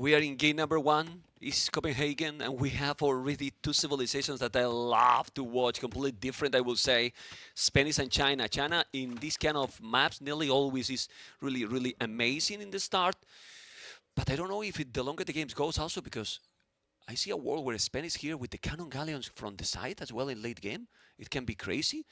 We are in game number 1. It's Copenhagen, and we have already two civilizations that I love to watch, completely different, I will say. Spanish and China. China, in this kind of maps, nearly always is really, really amazing in the start. But I don't know if the longer the games goes also, because I see a world where Spanish here with the cannon galleons from the side as well in late game. It can be crazy.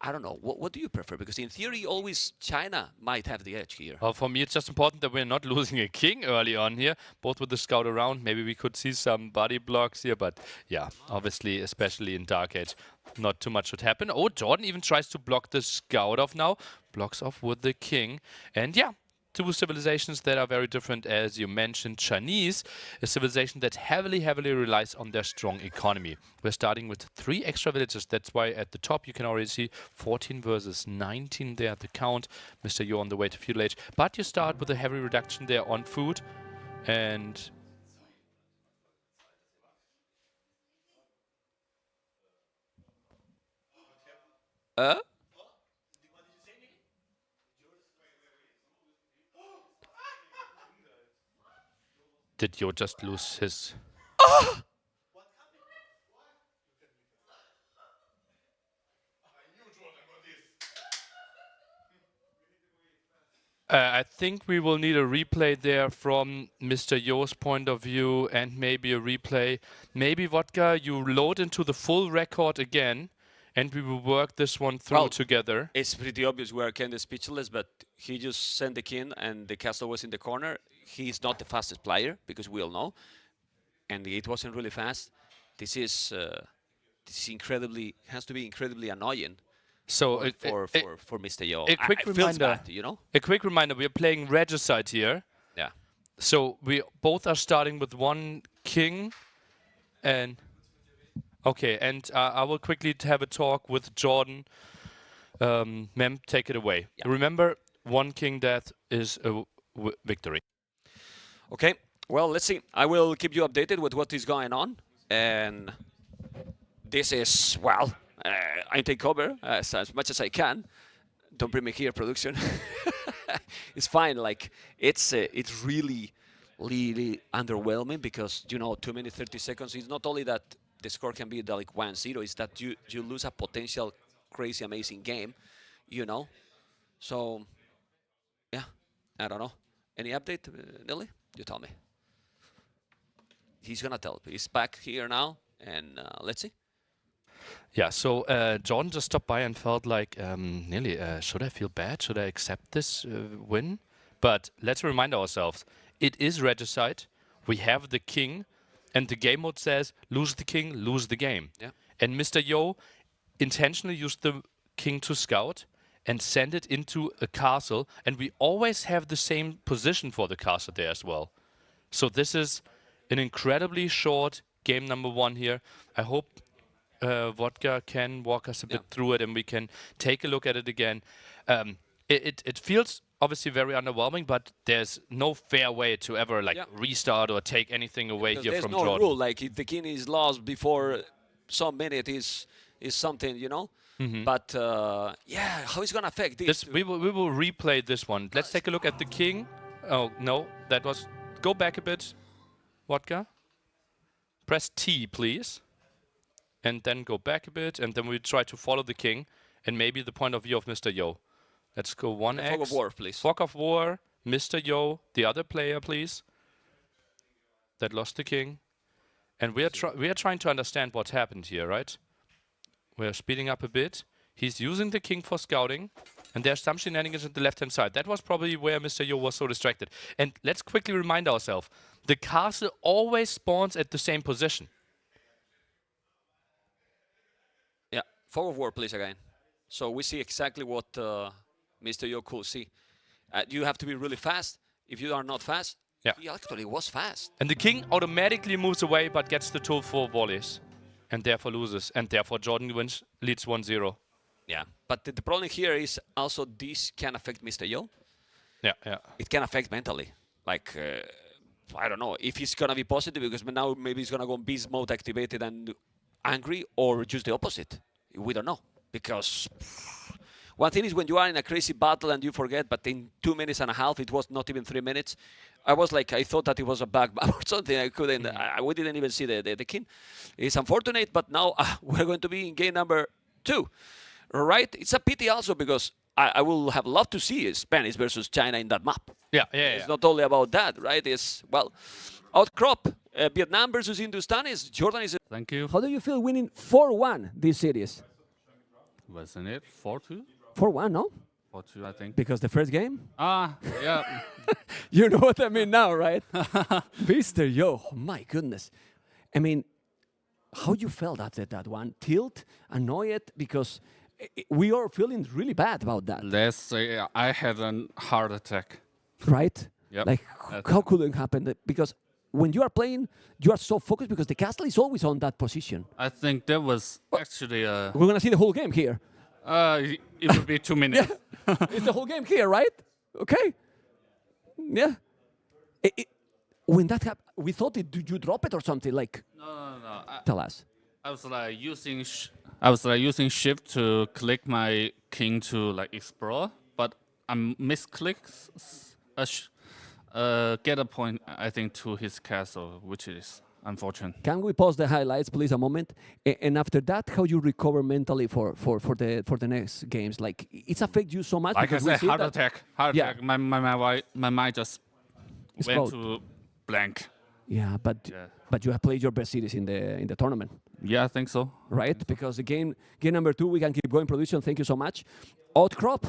I don't know. What do you prefer? Because in theory, always China might have the edge here. Well, for me, it's just important that we're not losing a king early on here, both with the scout around. Maybe we could see some body blocks here, but yeah, obviously, especially in Dark Age, not too much should happen. Oh, Jordan even tries to block the scout off now, blocks off with the king. And yeah, two civilizations that are very different, as you mentioned. Chinese, a civilization that heavily relies on their strong economy. We're starting with 3 extra villages. That's why at the top you can already see 14 versus 19 there at the count. Mr. Yo on the way to feudal age. But you start with a heavy reduction there on food. And did Yo just lose his... I think we will need a replay there from Mr. Yo's point of view, and maybe a replay. Maybe, Vodka, you load into the full record again, and we will work this one through together. It's pretty obvious we are kind of speechless, but he just sent the king and the castle was in the corner. He's not the fastest player, because we all know. And it wasn't really fast. This is incredibly, has to be incredibly annoying. So for Mr. Yo. A quick reminder, bad, you know? A quick reminder, we are playing Regicide here. Yeah. So we both are starting with 1 king, and okay, and I will quickly have a talk with Jordan. Mem, take it away. Yeah. Remember, 1 king death is a victory. Okay, well, let's see. I will keep you updated with what is going on, and this is, well, I take cover as much as I can. Don't bring me here, production. It's fine. Like, it's really, really underwhelming, because, you know, too many 30 seconds. It's not only that the score can be like 1-0, it's that you lose a potential crazy, amazing game, you know? So, yeah, I don't know. Any update, Nelly? You tell me. He's gonna tell. He's back here now, and let's see. Yeah, so Jordan just stopped by and felt like, nearly, should I feel bad? Should I accept this win? But let's remind ourselves, it is Regicide. We have the king, and the game mode says, lose the king, lose the game. Yeah. And Mr. Yo intentionally used the king to scout and send it into a castle, and we always have the same position for the castle there as well. So this is an incredibly short game number 1 here. I hope Vodka can walk us a bit through it, and we can take a look at it again. It feels obviously very underwhelming, but there's no fair way to ever restart or take anything away here from Jordan. There's no rule, like if the king is lost before some minute is something, you know. But yeah, how is gonna affect this? We will replay this one. Let's take a look at the king. Oh no, that was... Go back a bit, Vodka. Press T, please. And then go back a bit, and then we try to follow the king, and maybe the point of view of Mr. Yo. Let's go 1x. Fog of War, please. Fog of War, Mr. Yo, the other player, please. That lost the king. And we are trying to understand what happened here, right? We're speeding up a bit. He's using the king for scouting, and there's some shenanigans on the left-hand side. That was probably where Mr. Yo was so distracted. And let's quickly remind ourselves, the castle always spawns at the same position. Yeah, Fog of War, please, again. So we see exactly what Mr. Yo could see. You have to be really fast. If you are not fast, he actually was fast. And the king automatically moves away, but gets the tool for volleys, and therefore loses. And therefore Jordan wins, leads 1-0. Yeah, but the problem here is also this can affect Mr. Yo. Yeah, yeah. It can affect mentally. Like, I don't know if he's gonna be positive, because now maybe he's gonna go beast mode activated and angry, or just the opposite. We don't know, because one thing is when you are in a crazy battle and you forget, but in 2 minutes and a half, it was not even 3 minutes. I was like, I thought that it was a bug or something. I couldn't. We didn't even see the king. It's unfortunate, but now we're going to be in game number 2, right? It's a pity also because I will have loved to see Spanish versus China in that map. Yeah. It's not only about that, right? It's, well, outcrop. Vietnam versus Hindustan is Jordan is. Thank you. How do you feel winning 4-1 this series? Wasn't it 4-2? 4-1, no? 4-2, I think. Because the first game? Yeah. You know what I mean now, right? Mister, yo, my goodness. I mean, how you felt after that one? Tilt, annoyed, because we are feeling really bad about that, Let's say I had a heart attack. right? Yep. Like, how could it happen? Because when you are playing, you are so focused because the castle is always on that position. I think that was actually We're gonna see the whole game here. it would be 2 minutes. It's the whole game here, right? Okay. Yeah. When that happened, we thought did you drop it or something? Like, No. tell us. I was like using shift to click my king to like explore, but I misclicked get a point I think to his castle, which is unfortunate. Can we pause the highlights, please, a moment? And after that, how you recover mentally for the next games? Like, it's affect you so much. Like I because we said, see heart that- attack. Yeah. My mind just went Explode. to blank. Yeah, but you have played your best series in the tournament, Yeah, I think so. right? Because the game number 2, we can keep going. Production, thank you so much. Outcrop.